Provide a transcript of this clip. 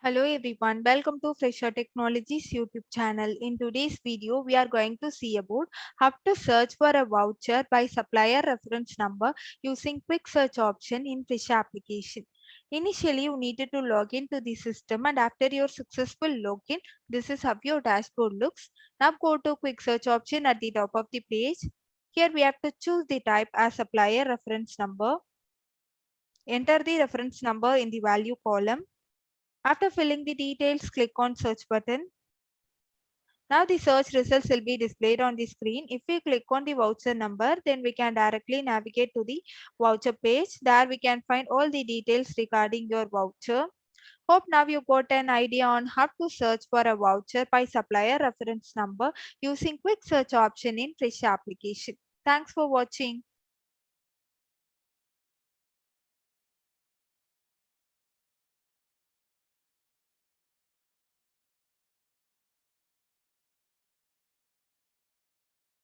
Hello everyone, welcome to Fresa Technologies YouTube channel. In today's video, we are going to see about how to search for a voucher by supplier reference number using quick search option in Fresa application. Initially, you needed to log into the system, and after your successful login, this is how your dashboard looks. Now go to quick search option at the top of the page. Here we have to choose the type as supplier reference number. Enter the reference number in the value column. After filling the details, click on search button. Now the search results will be displayed on the screen. If we click on the voucher number, then we can directly navigate to the voucher page. There we can find all the details regarding your voucher. Hope now you got an idea on how to search for a voucher by supplier reference number using quick search option in Fresa application. Thanks for watching.